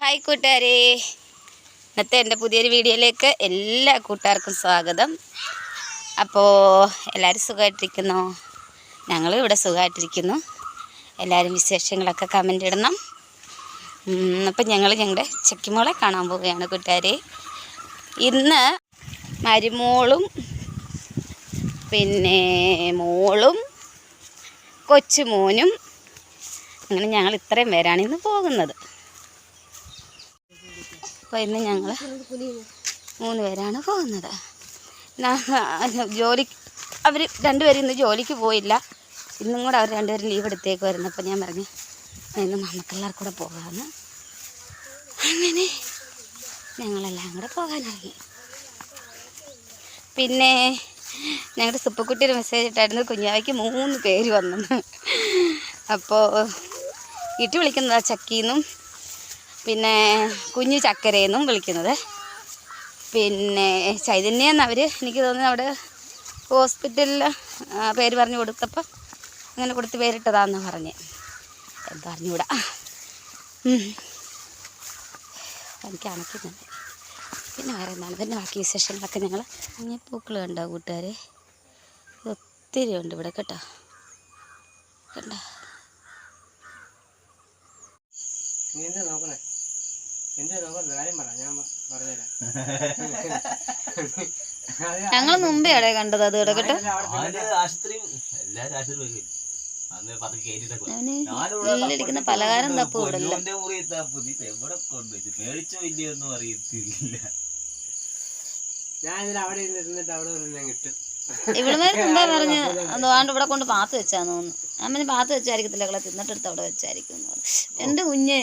Hi കൂട്ടുകാരെ, ഇന്നത്തെ എൻ്റെ പുതിയൊരു വീഡിയോയിലേക്ക് എല്ലാ കൂട്ടുകാർക്കും സ്വാഗതം. അപ്പോൾ എല്ലാവരും സുഖമായിട്ടിരിക്കുന്നോ? ഞങ്ങൾ ഇവിടെ സുഖമായിട്ടിരിക്കുന്നു. എല്ലാവരും വിശേഷങ്ങളൊക്കെ കമൻ്റ് ഇടണം. അപ്പം ഞങ്ങൾ ഞങ്ങളുടെ ചക്കിമോളെ കാണാൻ പോവുകയാണ് കൂട്ടുകാരെ. ഇന്ന് മരുമോളും പിന്നെ മോളും കൊച്ചുമോനും അങ്ങനെ ഞങ്ങൾ ഇത്രയും പേരാണ് ഇന്ന് പോകുന്നത്. അപ്പോൾ ഇന്ന് ഞങ്ങൾ 3 പേരാണ് പോകുന്നത്. അവർ 2 പേരും ഇന്ന് ജോലിക്ക് പോയില്ല. ഇന്നും കൂടെ അവർ 2 പേരും ലീവ് എടുത്തേക്ക് വരുന്നപ്പോൾ ഞാൻ പറഞ്ഞു ഇന്ന് നമുക്കെല്ലാവരും കൂടെ പോകാമെന്ന്. അങ്ങനെ ഞങ്ങളെല്ലാം കൂടെ പോകാനിറങ്ങി. പിന്നെ ഞങ്ങളുടെ സുപ്പക്കുട്ടിയുടെ മെസ്സേജ് ഇട്ടായിരുന്നു കുഞ്ഞാവയ്ക്ക് 3 പേര് വന്നെന്ന്. അപ്പോൾ ഇട്ട് വിളിക്കുന്നതാണ് ചക്കീന്നും പിന്നെ കുഞ്ഞു ചക്കരയെന്നും വിളിക്കുന്നത്. പിന്നെ ചൈതന്യ എന്നവർ എനിക്ക് തോന്നുന്നു അവിടെ ഹോസ്പിറ്റലിൽ പേര് പറഞ്ഞു കൊടുത്തപ്പോൾ അങ്ങനെ കൊടുത്ത് പേരിട്ടതാണെന്ന് പറഞ്ഞ് എന്താ അറിഞ്ഞൂടാ. എനിക്ക് അണക്കുന്നുണ്ട്. പിന്നെ വേറെ എന്താണ് പിന്നെ ബാക്കി വിശേഷങ്ങളൊക്കെ ഞങ്ങൾ പൂക്കൾ കണ്ടോ കൂട്ടുകാരെ? ഒത്തിരി ഉണ്ട് ഇവിടെ കേട്ടോ. കണ്ടോ? ഞങ്ങൾ മുമ്പേ അവിടെ കണ്ടത് അത് കേട്ടോ. ഉള്ളിലിരിക്കുന്ന പലഹാരം തപ്പു ഇവിടല്ലോ. ഇവിടുന്ന് എന്താ പറഞ്ഞ് അതുകൊണ്ട് ഇവിടെ കൊണ്ട് പാത്ത് വെച്ചാന്ന് തോന്നുന്നു. അമ്മന് പാത്ത് വെച്ചായിരിക്കത്തില്ല, കളെ തിന്നിട്ടെടുത്ത് അവിടെ വെച്ചായിരിക്കും എന്ന് പറഞ്ഞു. എൻ്റെ കുഞ്ഞേ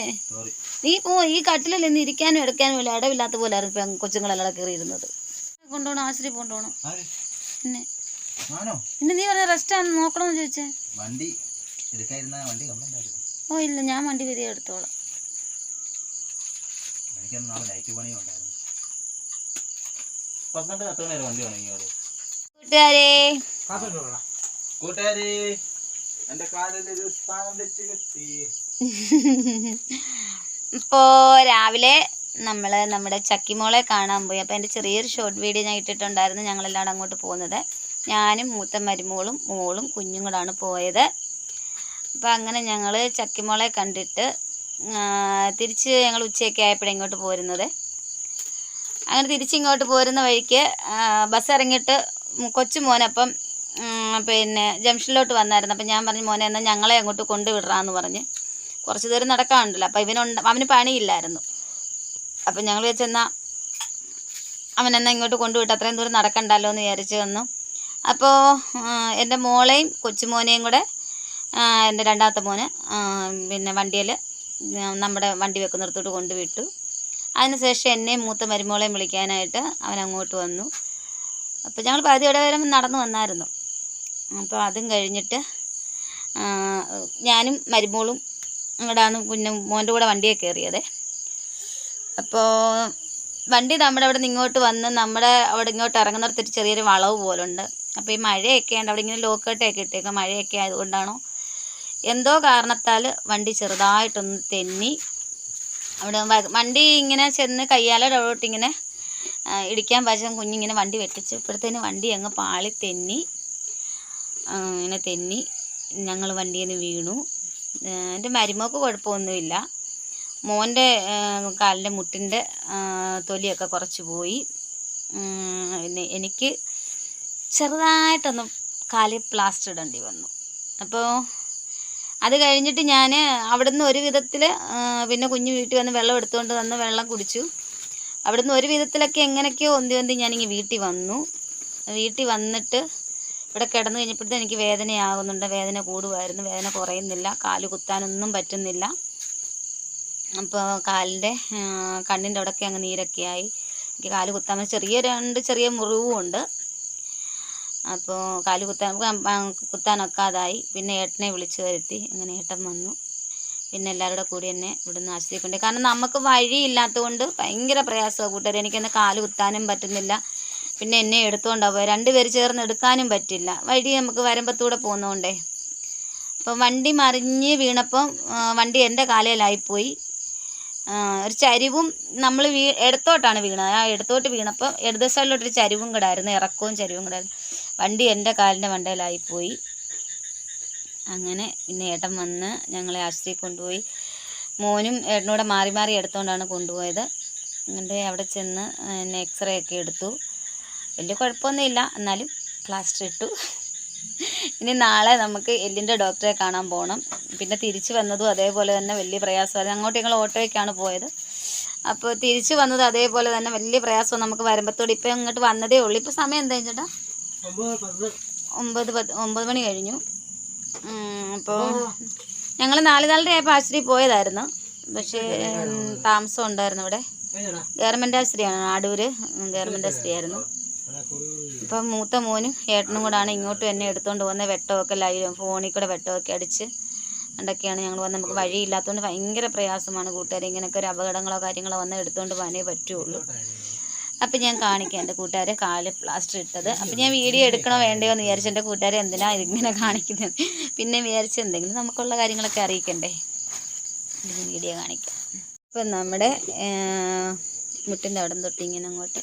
നീ ഈ കട്ടിലല്ലേ ഇന്ന് ഇരിക്കാനും എടുക്കാനും ഇല്ല, ഇടവില്ലാത്ത പോലെ ആയിരുന്നു കൊച്ചുങ്ങളെല്ലാം കയറിയിരുന്നത്. കൊണ്ടുപോകണം, ആശുപത്രി കൊണ്ടുപോകണം. പിന്നെ പിന്നെ നീ പറഞ്ഞ റെസ്റ്റാന്ന് നോക്കണമെന്ന് ചോദിച്ചേ. ഓ ഇല്ല, ഞാൻ വണ്ടി വരിക എടുത്തോളാം. കൂട്ടുകാരെ ഇപ്പോൾ രാവിലെ നമ്മൾ നമ്മുടെ ചക്കിമോളെ കാണാൻ പോയി. അപ്പോൾ എൻ്റെ ചെറിയൊരു ഷോർട്ട് വീഡിയോ ഞാൻ ഇട്ടിട്ടുണ്ടായിരുന്നു. ഞങ്ങളെല്ലാം അങ്ങോട്ട് പോകുന്നത് ഞാനും മൂത്ത മരുമോളും മോളും കുഞ്ഞും കൂടാണ് പോയത്. അപ്പോൾ അങ്ങനെ ഞങ്ങൾ ചക്കിമോളെ കണ്ടിട്ട് തിരിച്ച് ഞങ്ങൾ ഉച്ചയൊക്കെ ആയപ്പോഴാണ് ഇങ്ങോട്ട് പോരുന്നത്. അങ്ങനെ തിരിച്ചിങ്ങോട്ട് പോരുന്ന വഴിക്ക് ബസ് ഇറങ്ങിയിട്ട് കൊച്ചു മോനപ്പം പിന്നെ ജംഗ്ഷനിലോട്ട് വന്നായിരുന്നു. അപ്പം ഞാൻ പറഞ്ഞു മോനെ എന്നാൽ ഞങ്ങളെ അങ്ങോട്ട് കൊണ്ടുവിടറാന്ന് പറഞ്ഞ് കുറച്ച് ദൂരം നടക്കാനുണ്ടല്ലോ. അപ്പോൾ അവന് പണിയില്ലായിരുന്നു. അപ്പം ഞങ്ങൾ വെച്ചെന്നാൽ അവനെന്നാൽ ഇങ്ങോട്ട് കൊണ്ടുവിട്ട് അത്രയും ദൂരം നടക്കണ്ടല്ലോ എന്ന് വിചാരിച്ച് വന്നു. അപ്പോൾ എൻ്റെ മോളെയും കൊച്ചുമോനെയും കൂടെ എൻ്റെ രണ്ടാമത്തെ മോന് പിന്നെ വണ്ടിയിൽ നമ്മുടെ വണ്ടി വെക്കുന്നിടത്തോട്ട് കൊണ്ടുവിട്ടു. അതിനുശേഷം എന്നെയും മൂത്ത മരുമോളെയും വിളിക്കാനായിട്ട് അവൻ അങ്ങോട്ട് വന്നു. അപ്പോൾ ഞങ്ങൾ പാതിയുടെ വരെ നടന്നു വന്നായിരുന്നു. അപ്പോൾ അതും കഴിഞ്ഞിട്ട് ഞാനും മരുമോളും ഇങ്ങോട്ടാണ് പിന്നെ മോൻ്റെ കൂടെ വണ്ടിയെ കയറിയത്. അപ്പോൾ വണ്ടി നമ്മുടെ അവിടെ നിന്ന് ഇങ്ങോട്ട് വന്ന് നമ്മുടെ അവിടെ ഇങ്ങോട്ട് ഇറങ്ങുന്നിടത്തൊരു ചെറിയൊരു വളവ് പോലുണ്ട്. അപ്പോൾ ഈ മഴയൊക്കെ ഉണ്ട്, അവിടെ ഇങ്ങനെ ലോക്കട്ടൊക്കെ ഇട്ടേക്കാം. മഴയൊക്കെ ആയതുകൊണ്ടാണോ എന്തോ കാരണത്താൽ വണ്ടി ചെറുതായിട്ടൊന്ന് തെന്നി. അവിടെ വണ്ടി ഇങ്ങനെ ചെന്ന് കയ്യാലെ അവിടോട്ടിങ്ങനെ ഇടിക്കാൻ പാചകം കുഞ്ഞിങ്ങനെ വണ്ടി വെട്ടിച്ചു. ഇപ്പോഴത്തേന് വണ്ടി അങ്ങ് പാളി തെന്നി. ഇങ്ങനെ തെന്നി ഞങ്ങൾ വണ്ടിയിൽ നിന്ന് വീണു. എൻ്റെ മരുമോൾക്ക് കുഴപ്പമൊന്നുമില്ല. മോൻ്റെ കാലിൻ്റെ മുട്ടിൻ്റെ തൊലിയൊക്കെ കുറച്ച് പോയി. പിന്നെ എനിക്ക് ചെറുതായിട്ടൊന്ന് കാലിൽ പ്ലാസ്റ്റർ ഇടേണ്ടി വന്നു. അപ്പോൾ അത് കഴിഞ്ഞിട്ട് ഞാൻ അവിടുന്ന് ഒരു വിധത്തിൽ പിന്നെ കുഞ്ഞ് വീട്ടിൽ വന്ന് വെള്ളം എടുത്തുകൊണ്ട് വന്ന് വെള്ളം കുടിച്ചു. അവിടുന്ന് ഒരു വിധത്തിലൊക്കെ എങ്ങനെയൊക്കെയോ ഒന്തി ഞാനിങ്ങനെ വീട്ടിൽ വന്നു. വീട്ടിൽ വന്നിട്ട് ഇവിടെ കിടന്നു കഴിഞ്ഞപ്പോഴത്തേക്കും എനിക്ക് വേദനയാകുന്നുണ്ട്. വേദന കൂടുമായിരുന്നു, വേദന കുറയുന്നില്ല, കാല് കുത്താനൊന്നും പറ്റുന്നില്ല. അപ്പോൾ കാലിൻ്റെ കണ്ണിൻ്റെ അവിടെയൊക്കെ അങ്ങ് നീരൊക്കെ ആയി. എനിക്ക് കാല് കുത്താൻ ചെറിയ മുറിവും ഉണ്ട്. അപ്പോൾ കാല് കുത്താനൊക്കാതായി. പിന്നെ ഏട്ടനെ വിളിച്ചു വരുത്തി. അങ്ങനെ ഏട്ടൻ വന്നു. പിന്നെ എല്ലാവരുടെ കൂടി എന്നെ ഇവിടുന്ന് ആശുപത്രി കൊണ്ട്. കാരണം നമുക്ക് വഴിയില്ലാത്തത് കൊണ്ട് ഭയങ്കര പ്രയാസമാണ് കൂട്ടുകാർ. എനിക്കെന്നെ കാല് കുത്താനും പറ്റുന്നില്ല. പിന്നെ എന്നെ എടുത്തുകൊണ്ടാണ് പോയത്. 2 പേര് ചേർന്ന് എടുക്കാനും പറ്റില്ല, വഴി നമുക്ക് വരമ്പത്തൂടെ പോകുന്നതുകൊണ്ടേ. അപ്പം വണ്ടി മറിഞ്ഞ് വീണപ്പം വണ്ടി എൻ്റെ കാലയിലായിപ്പോയി. ഒരു ചരിവും നമ്മൾ ഇടത്തോട്ടാണ് വീണത്. ആ ഇടത്തോട്ട് വീണപ്പോൾ ഇടത് സൈഡിലോട്ടൊരു ചരിവും കൂടായിരുന്നു, ഇറക്കവും ചരിവും കൂടായിരുന്നു. വണ്ടി എൻ്റെ കാലിൻ്റെ മണ്ടയിലായിപ്പോയി. അങ്ങനെ പിന്നെ ഏട്ടൻ വന്ന് ഞങ്ങളെ ആശുപത്രിയിൽ കൊണ്ടുപോയി. മോനും ഏട്ടനൂടെ മാറി മാറി എടുത്തുകൊണ്ടാണ് കൊണ്ടുപോയത്. എന്നിട്ട് അവിടെ ചെന്ന് എക്സ്റേ ഒക്കെ എടുത്തു. വലിയ കുഴപ്പമൊന്നുമില്ല, എന്നാലും പ്ലാസ്റ്റർ ഇട്ടു. ഇനി നാളെ നമുക്ക് എല്ലിൻ്റെ ഡോക്ടറെ കാണാൻ പോകണം. പിന്നെ തിരിച്ച് വന്നതും അതേപോലെ തന്നെ വലിയ പ്രയാസമായിരുന്നു. അങ്ങോട്ട് ഞങ്ങൾ ഓട്ടോയ്ക്കാണ് പോയത്. അപ്പോൾ തിരിച്ച് വന്നത് അതേപോലെ തന്നെ വലിയ പ്രയാസം നമുക്ക് വരുമ്പത്തോടെ. ഇപ്പം ഇങ്ങോട്ട് വന്നതേ ഉള്ളൂ. ഇപ്പോൾ സമയം എന്താ ചേട്ടാ? 9 മണി കഴിഞ്ഞു. അപ്പോൾ ഞങ്ങൾ 4:30 ആയപ്പോൾ ആശുപത്രിയിൽ പോയതായിരുന്നു. പക്ഷേ താമസം ഉണ്ടായിരുന്നു ഇവിടെ. ഗവൺമെൻറ് ആശുപത്രിയാണ്, ആടൂർ ഗവൺമെൻറ് ആശുപത്രിയായിരുന്നു. ഇപ്പം മൂത്ത മോനും ഏട്ടനും കൂടാണ് ഇങ്ങോട്ടും എന്നെ എടുത്തുകൊണ്ട് പോകുന്നത്. വെട്ടമൊക്കെ ഫോണിൽ കൂടെ വെട്ടമൊക്കെ അടിച്ച് കൊണ്ടൊക്കെയാണ് ഞങ്ങൾ വന്നത്. നമുക്ക് വഴിയില്ലാത്തതുകൊണ്ട് ഭയങ്കര പ്രയാസമാണ് കൂട്ടുകാരെ. ഇങ്ങനെയൊക്കെ ഒരു അപകടങ്ങളോ കാര്യങ്ങളോ വന്നാൽ എടുത്തുകൊണ്ട് പോകാനേ പറ്റുള്ളൂ. അപ്പം ഞാൻ കാണിക്കാം എൻ്റെ കൂട്ടുകാരെ കാല് പ്ലാസ്റ്റർ ഇട്ടത്. അപ്പം ഞാൻ വീഡിയോ എടുക്കണോ വേണ്ടയോ എന്ന് വിചാരിച്ചു. എൻ്റെ കൂട്ടുകാരെ എന്തിനാണ് ഇതിങ്ങനെ കാണിക്കുന്നത്. പിന്നെ വിചാരിച്ച് എന്തെങ്കിലും നമുക്കുള്ള കാര്യങ്ങളൊക്കെ അറിയിക്കണ്ടേ, ഞാൻ വീഡിയോ കാണിക്കാം. ഇപ്പം നമ്മുടെ മുട്ടിൻ്റെ അവിടെ തൊട്ട് ഇങ്ങനെ അങ്ങോട്ട്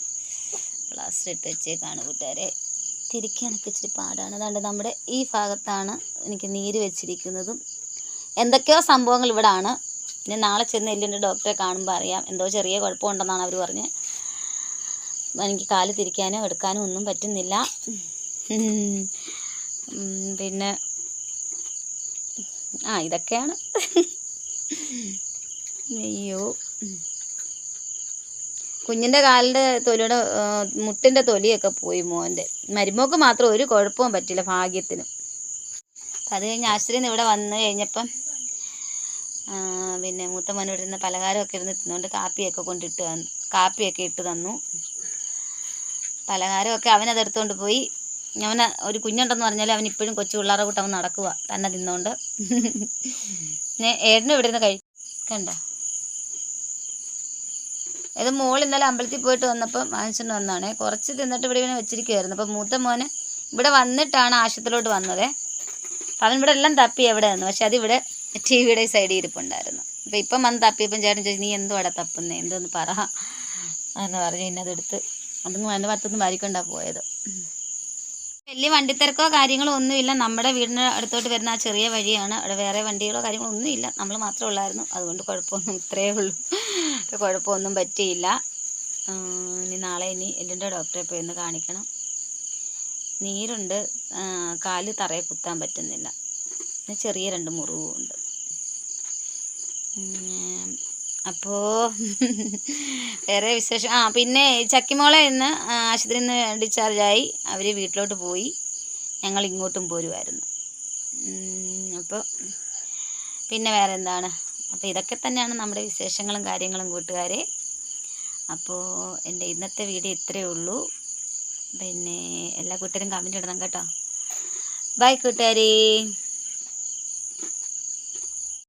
പ്ലാസ്റ്റർ ഇട്ട് വെച്ചേക്കാണ് കൂട്ടുകാരെ. തിരിക്കാനൊക്കെ ഇച്ചിരി പാടാണ്. അതുകൊണ്ട് നമ്മുടെ ഈ ഭാഗത്താണ് എനിക്ക് നീര് വെച്ചിരിക്കുന്നതും എന്തൊക്കെയോ സംഭവങ്ങൾ ഇവിടെ ആണ്. ഞാൻ നാളെ ചെന്ന് എല്ലിൻ്റെ ഡോക്ടറെ കാണുമ്പോൾ അറിയാം. എന്തോ ചെറിയ കുഴപ്പമുണ്ടെന്നാണ് അവർ പറഞ്ഞത്. എനിക്ക് കാല് തിരിക്കാനോ എടുക്കാനോ ഒന്നും പറ്റുന്നില്ല. പിന്നെ ഇതൊക്കെയാണ്. അയ്യോ, കുഞ്ഞിൻ്റെ കാലിൻ്റെ തൊലിയുടെ മുട്ടിൻ്റെ തൊലിയൊക്കെ പോയി മോൻ്റെ. മരുമോക്ക് മാത്രം ഒരു കുഴപ്പവും പറ്റില്ല ഭാഗ്യത്തിന്. അത് കഴിഞ്ഞ് ആശുപത്രിയിൽ നിന്ന് ഇവിടെ വന്ന് കഴിഞ്ഞപ്പം പിന്നെ മൂത്ത മോനോട് ഇരുന്ന് പലഹാരമൊക്കെ ഇരുന്ന് തിന്നുകൊണ്ട് കാപ്പിയൊക്കെ ഇട്ട് തന്നു. പലഹാരമൊക്കെ അവനതെടുത്തുകൊണ്ട് പോയി. അവന് ഒരു കുഞ്ഞുണ്ടെന്ന് പറഞ്ഞാൽ അവൻ ഇപ്പോഴും കൊച്ചു പിള്ളേരുടെ കൂട്ട് അവൻ നടക്കുക തന്നെ തിന്നുകൊണ്ട്. ഏട്ടനും ഇവിടെ നിന്ന് കണ്ടോ. ഇത് മോൾ ഇന്നലെ അമ്പലത്തിൽ പോയിട്ട് വന്നപ്പം വാങ്ങിച്ചുകൊണ്ട് വന്നതാണേ. കുറച്ച് തിന്നിട്ട് ഇവിടെ ഇങ്ങനെ വെച്ചിരിക്കുമായിരുന്നു. അപ്പം മൂത്ത മോന് ഇവിടെ വന്നിട്ടാണ് ആശുപത്രിയിലോട്ട് വന്നത്. അപ്പം അവൻ ഇവിടെ എല്ലാം തപ്പി എവിടെ നിന്ന്. പക്ഷെ അതിവിടെ TV സൈഡിൽ ഇരിപ്പുണ്ടായിരുന്നു. അപ്പം ഇപ്പം വന്ന് തപ്പിയപ്പം ചേട്ടൻ ചോദിച്ചു, നീ എന്തോ അവിടെ തപ്പുന്നേ, എന്തോന്ന് പറ എന്ന് പറഞ്ഞു. പിന്നെ അതെടുത്ത് അതൊന്നും എൻ്റെ ഭാഗത്തൊന്നും വാരിക്കൊണ്ടാണ് പോയത്. വലിയ വണ്ടിത്തിരക്കോ കാര്യങ്ങളോ ഒന്നുമില്ല. നമ്മുടെ വീടിന് അടുത്തോട്ട് വരുന്ന ആ ചെറിയ വഴിയാണ്. അവിടെ വേറെ വണ്ടികളോ കാര്യങ്ങളോ ഒന്നുമില്ല. നമ്മൾ മാത്രമേ ഉള്ളായിരുന്നു. അതുകൊണ്ട് കുഴപ്പമൊന്നും ഇത്രയേ ഉള്ളൂ. കുഴപ്പമൊന്നും പറ്റിയില്ല. നാളെ എല്ലിൻ്റെ ഡോക്ടറെ പോയി ഒന്ന് കാണിക്കണം. നീരുണ്ട്, കാല് തറയെ കുത്താൻ പറ്റുന്നില്ല. പിന്നെ ചെറിയ 2 മുറിവും ഉണ്ട്. അപ്പോൾ വേറെ വിശേഷം. പിന്നെ ചക്കിമോളെ ഇന്ന് ആശുപത്രിയിൽ നിന്ന് ഡിസ്ചാർജായി. അവർ വീട്ടിലോട്ട് പോയി. ഞങ്ങൾ ഇങ്ങോട്ടും പോരുമായിരുന്നു. അപ്പോൾ പിന്നെ വേറെ എന്താണ്. അപ്പോൾ ഇതൊക്കെ തന്നെയാണ് നമ്മുടെ വിശേഷങ്ങളും കാര്യങ്ങളും കൂട്ടുകാരെ. അപ്പോൾ എൻ്റെ ഇന്നത്തെ വീഡിയോ ഇത്രയേ ഉള്ളൂ. പിന്നെ എല്ലാ കൂട്ടുകാരും കമൻറ്റ് ഇടണം കേട്ടോ. ബൈ കൂട്ടുകാരെ.